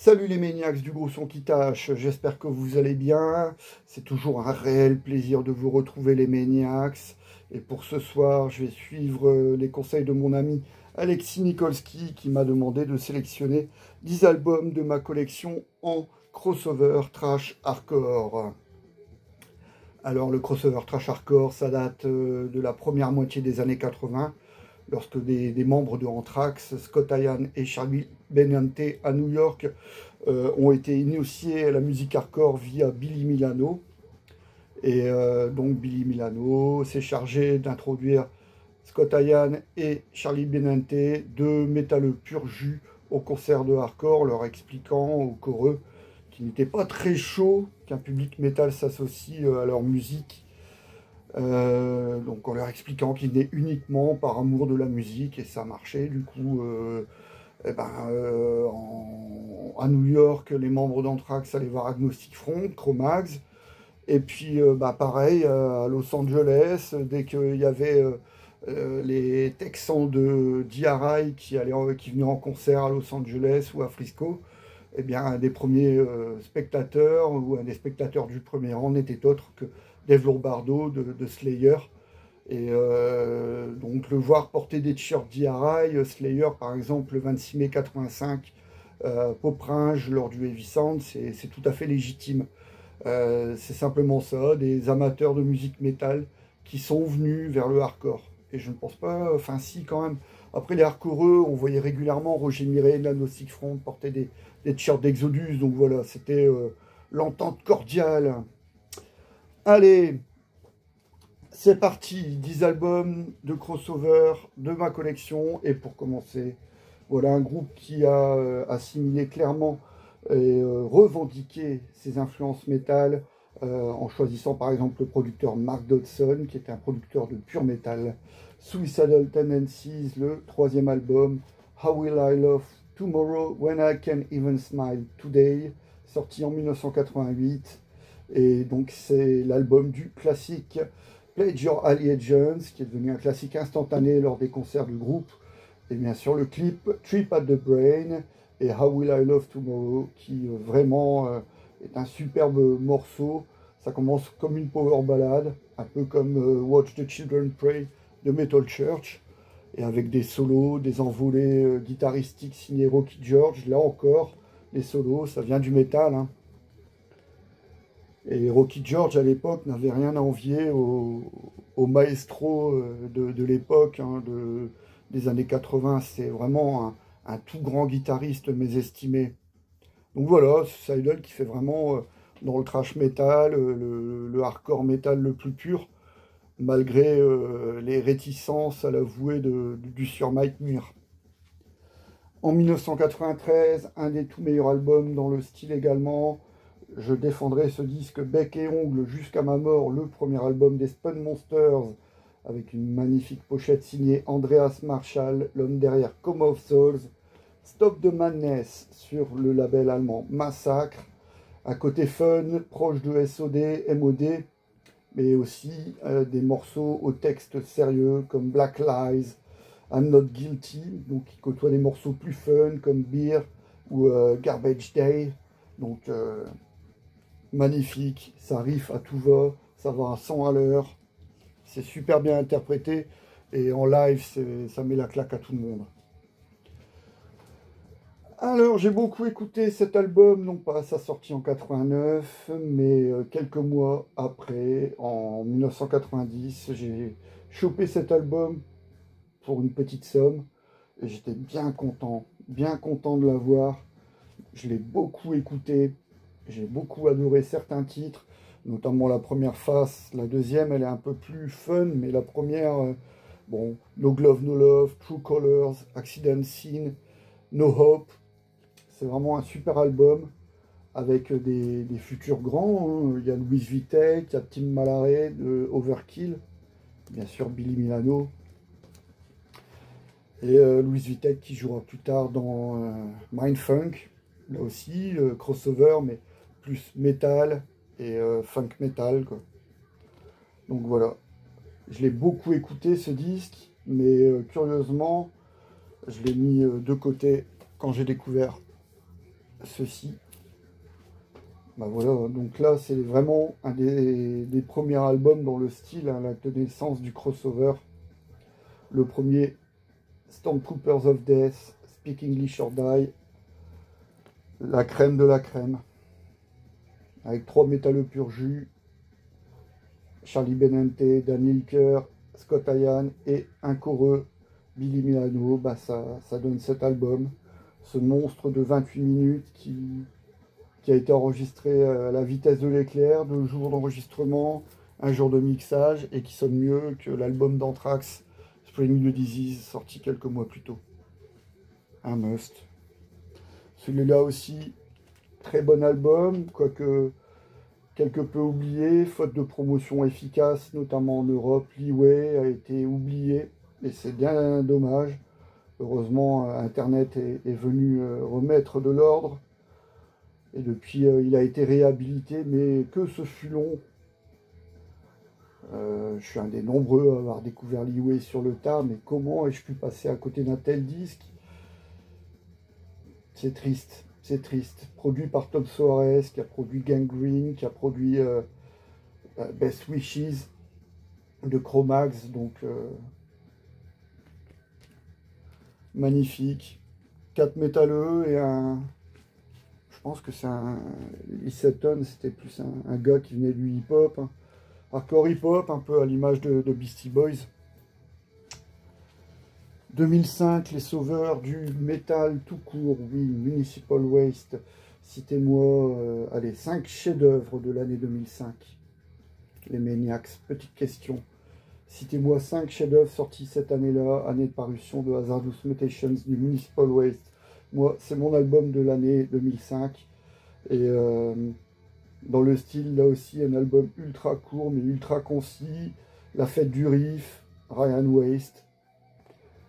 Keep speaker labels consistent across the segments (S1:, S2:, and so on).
S1: Salut les maniacs du gros son qui tâche, j'espère que vous allez bien. C'est toujours un réel plaisir de vous retrouver les maniacs. Et pour ce soir, je vais suivre les conseils de mon ami Alexis Nikolski qui m'a demandé de sélectionner 10 albums de ma collection en crossover trash hardcore. Alors le crossover trash hardcore, ça date de la première moitié des années 80, lorsque des membres de Anthrax, Scott Ian et Charlie Benante à New York, ont été initiés à la musique hardcore via Billy Milano. Et donc Billy Milano s'est chargé d'introduire Scott Ian et Charlie Benante, deux métalleux pur jus, au concert de hardcore, leur expliquant aux choreux qu'il n'était pas très chaud qu'un public métal s'associe à leur musique. Donc en leur expliquant qu'il venait uniquement par amour de la musique, et ça marchait. Du coup, à New York, les membres d'Anthrax allaient voir Agnostic Front, Cro-Mags. Et puis, pareil, à Los Angeles, dès qu'il y avait les Texans de DRI qui venaient en concert à Los Angeles ou à Frisco, eh bien, un des premiers spectateurs, ou un des spectateurs du premier rang, n'était autre que Dave Lombardo de Slayer. Et donc le voir porter des t-shirts DRI, Slayer par exemple le 26 mai 85, Popringe lors du Heavy Sound, c'est tout à fait légitime. C'est simplement ça, des amateurs de musique métal qui sont venus vers le hardcore. Et je ne pense pas, enfin si quand même, après les hardcoreux, on voyait régulièrement Roger Miret, Agnostic Front porter des t-shirts d'Exodus, donc voilà, c'était l'entente cordiale. Allez, c'est parti, 10 albums de crossover de ma collection. Et pour commencer, voilà un groupe qui a assimilé clairement et revendiqué ses influences métal en choisissant par exemple le producteur Mark Dodson, qui était un producteur de pur métal. Suicidal Tendencies, le troisième album, How Will I Love Tomorrow When I Can Even Smile Today, sorti en 1988. Et donc c'est l'album du classique Pledge Your Allegiance, qui est devenu un classique instantané lors des concerts du groupe. Et bien sûr le clip Trip at the Brain et How Will I Love Tomorrow, qui vraiment est un superbe morceau. Ça commence comme une power ballade, un peu comme Watch the Children Pray de Metal Church, et avec des solos, des envolées guitaristiques signés Rocky George. Là encore, les solos, ça vient du métal, hein. Et Rocky George, à l'époque, n'avait rien à envier au maestro de l'époque, hein, des années 80. C'est vraiment un tout grand guitariste mésestimé. Donc voilà, Suicidal qui fait vraiment dans le thrash metal, le hardcore metal le plus pur, malgré les réticences à l'avouer du Sir Mike Muir. En 1993, un des tout meilleurs albums dans le style également. Je défendrai ce disque bec et ongle jusqu'à ma mort, le premier album des Spun Monsters, avec une magnifique pochette signée Andreas Marschall, l'homme derrière Coma of Souls. Stop the Madness sur le label allemand Massacre, un côté fun, proche de SOD, MOD, mais aussi des morceaux au texte sérieux comme Black Lies, I'm Not Guilty, donc qui côtoie des morceaux plus fun comme Beer ou Garbage Day. Donc magnifique, ça riff à tout va, ça va à 100 à l'heure, c'est super bien interprété, et en live, ça met la claque à tout le monde. Alors, j'ai beaucoup écouté cet album, non pas à sa sortie en 89, mais quelques mois après, en 1990, j'ai chopé cet album pour une petite somme, et j'étais bien content de l'avoir. Je l'ai beaucoup écouté. J'ai beaucoup adoré certains titres, notamment la première face. La deuxième, elle est un peu plus fun, mais la première, bon, No Glove, No Love, True Colors, Accident Scene, No Hope. C'est vraiment un super album avec des futurs grands, hein. Il y a Louis Vitek, il y a Tim Malare de Overkill, bien sûr Billy Milano. Et Louis Vitek qui jouera plus tard dans Mindfunk, là aussi, crossover, mais plus métal et funk metal, quoi. Donc voilà, je l'ai beaucoup écouté ce disque, mais curieusement, je l'ai mis de côté quand j'ai découvert ceci. Bah voilà, donc là c'est vraiment un des premiers albums dans le style, hein, l'acte de naissance du crossover. Le premier, Stormtroopers of Death, Speak English or Die, la crème de la crème, avec 3 métalleux pur jus, Charlie Benante, Danny Hilker, Scott Ian et un choreux, Billy Milano. Bah ça donne cet album, ce monstre de 28 minutes qui a été enregistré à la vitesse de l'éclair, 2 jours d'enregistrement, 1 jour de mixage, et qui sonne mieux que l'album d'Anthrax, Spring the Disease, sorti quelques mois plus tôt. Un must. Celui-là aussi, très bon album, quoique quelque peu oublié, faute de promotion efficace, notamment en Europe. Leeway a été oublié, et c'est bien dommage. Heureusement, Internet est venu remettre de l'ordre. Et depuis, il a été réhabilité, mais que ce fut long. Je suis un des nombreux à avoir découvert Leeway sur le tas, mais comment ai-je pu passer à côté d'un tel disque? C'est triste, c'est triste. Produit par Tom Soares, qui a produit Gangrene, qui a produit Best Wishes de Chromax, donc magnifique. 4 métalleux et un... Je pense que c'est un... Lee Sutton, c'était plus un gars qui venait du hip-hop. Hein. Hardcore hip-hop, un peu à l'image de Beastie Boys. 2005, les sauveurs du métal tout court, oui, Municipal Waste. Citez-moi, allez, 5 chefs-d'œuvre de l'année 2005. Les Maniacs, petite question. Citez-moi 5 chefs-d'œuvre sortis cette année-là, année de parution de Hazardous Mutations du Municipal Waste. Moi, c'est mon album de l'année 2005. Et dans le style, là aussi, un album ultra court, mais ultra concis. La fête du riff, Ryan Waste.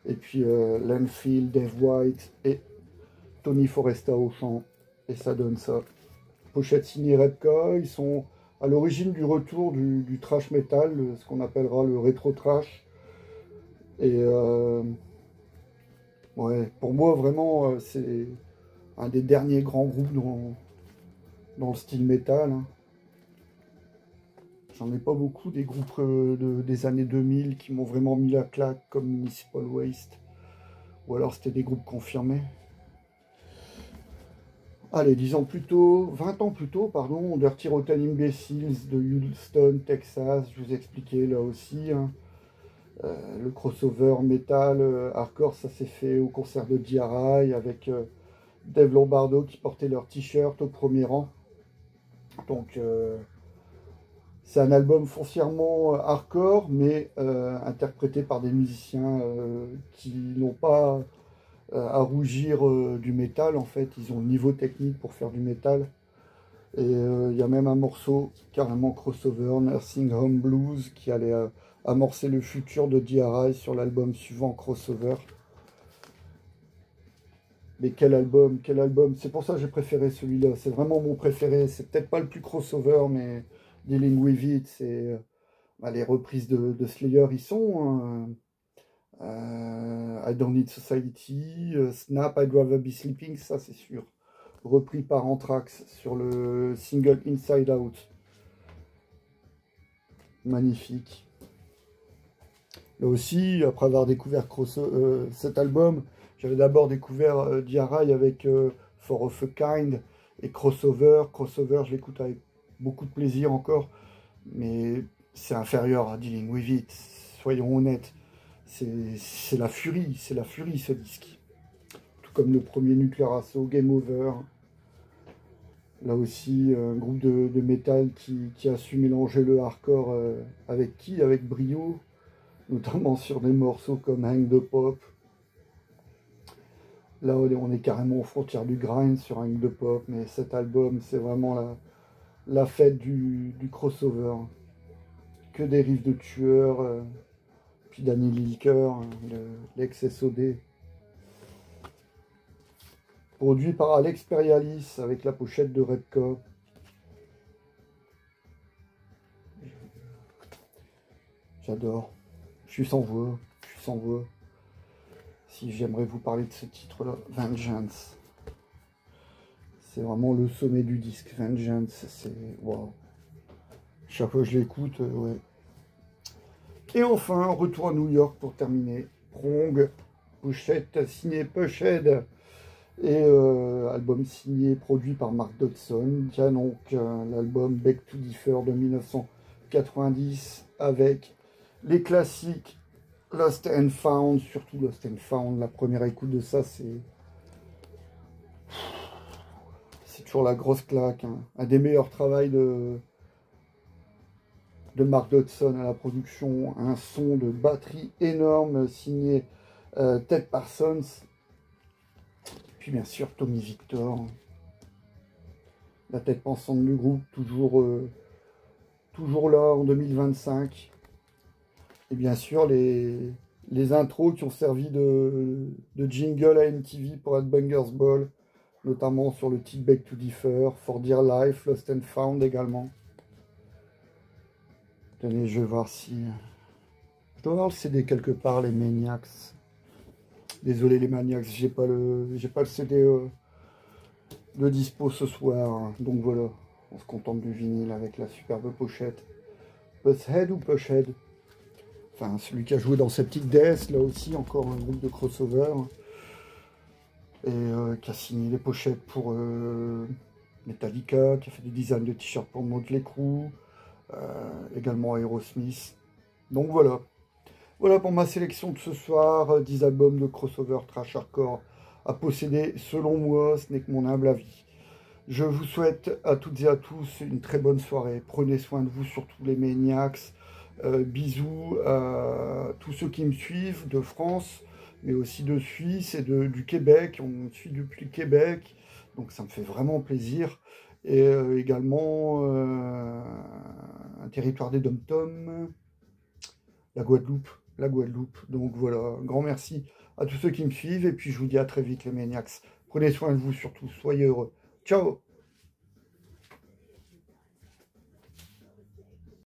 S1: Et puis Landfill, Dave White et Tony Foresta au chant. Et ça donne ça. Pochette signée Repka. Ils sont à l'origine du retour du trash metal, ce qu'on appellera le rétro trash. Et ouais, pour moi, vraiment, c'est un des derniers grands groupes dans le style metal. Hein. J'en ai pas beaucoup des groupes des années 2000 qui m'ont vraiment mis la claque, comme Municipal Waste. Ou alors c'était des groupes confirmés. Allez, 20 ans plus tôt, pardon, Dirty Rotten Imbeciles de Houston, Texas. Je vous expliquais là aussi. Hein. Le crossover metal, hardcore, ça s'est fait au concert de DRI avec Dave Lombardo qui portait leur t-shirt au premier rang. Donc, c'est un album foncièrement hardcore, mais interprété par des musiciens qui n'ont pas à rougir du métal. En fait, ils ont le niveau technique pour faire du métal. Et il y a même un morceau carrément crossover, Nursing Home Blues, qui allait amorcer le futur de DRI sur l'album suivant, Crossover. Mais quel album, quel album. C'est pour ça que j'ai préféré celui-là. C'est vraiment mon préféré. C'est peut-être pas le plus crossover, mais Dealing With It, c'est les reprises de Slayer, ils sont. Hein. I Don't Need Society, Snap, I'd Rather Be Sleeping, ça c'est sûr. Repris par Anthrax sur le single Inside Out. Magnifique. Là aussi, après avoir découvert cet album, j'avais d'abord découvert DRI avec For of a Kind et Crossover. Crossover, je l'écoute avec beaucoup de plaisir encore, mais c'est inférieur à Dealing With It, soyons honnêtes. C'est la furie ce disque. Tout comme le premier Nuclear Assault, Game Over. Là aussi, un groupe de métal qui a su mélanger le hardcore avec brio, notamment sur des morceaux comme Hang the Pop. Là, on est carrément aux frontières du grind sur Hang the Pop, mais cet album, c'est vraiment la fête du crossover. Que des riffs de tueurs, puis Danny Hilker, l'ex-SOD. Produit par Alex Perialis avec la pochette de Repka. J'adore. Je suis sans voix. Je suis sans voix. Si j'aimerais vous parler de ce titre-là, Vengeance. C'est vraiment le sommet du disque. Vengeance, c'est... Waouh. Chaque fois que je l'écoute, ouais. Et enfin, retour à New York pour terminer. Prong, pochette signée Pushead. Et album signé, produit par Mark Dodson. Tiens donc, l'album Beg to Differ de 1990 avec les classiques Lost and Found, surtout Lost and Found. La première écoute de ça, c'est toujours la grosse claque. Hein. Un des meilleurs travaux de Mark Dodson à la production. Un son de batterie énorme signé Ted Parsons. Puis bien sûr Tommy Victor. La tête pensante du groupe, toujours là en 2025. Et bien sûr, les intros qui ont servi de jingle à MTV pour Headbangers Ball, notamment sur le titre Beg to Differ, For Dear Life, Lost and Found également. Tenez, je vais voir si... Je dois avoir le CD quelque part, les Maniacs. Désolé les Maniacs, j'ai pas le CD de dispo ce soir. Donc voilà, on se contente du vinyle avec la superbe pochette. Pushead ou Pushead? Enfin, celui qui a joué dans Septic Death, là aussi, encore un groupe de crossover. Et qui a signé les pochettes pour Metallica, qui a fait des designs de t-shirts pour Motley Crue, également Aerosmith. Donc voilà. Voilà pour ma sélection de ce soir, 10 albums de crossover trash hardcore à posséder selon moi, ce n'est que mon humble avis. Je vous souhaite à toutes et à tous une très bonne soirée. Prenez soin de vous, surtout les Maniacs. Bisous à tous ceux qui me suivent de France, mais aussi de Suisse et du Québec. On me suit depuis le Québec, donc ça me fait vraiment plaisir. Et également un territoire des Dom-Tom, la Guadeloupe. Donc voilà, un grand merci à tous ceux qui me suivent. Et puis je vous dis à très vite les Maniacs. Prenez soin de vous surtout, soyez heureux. Ciao!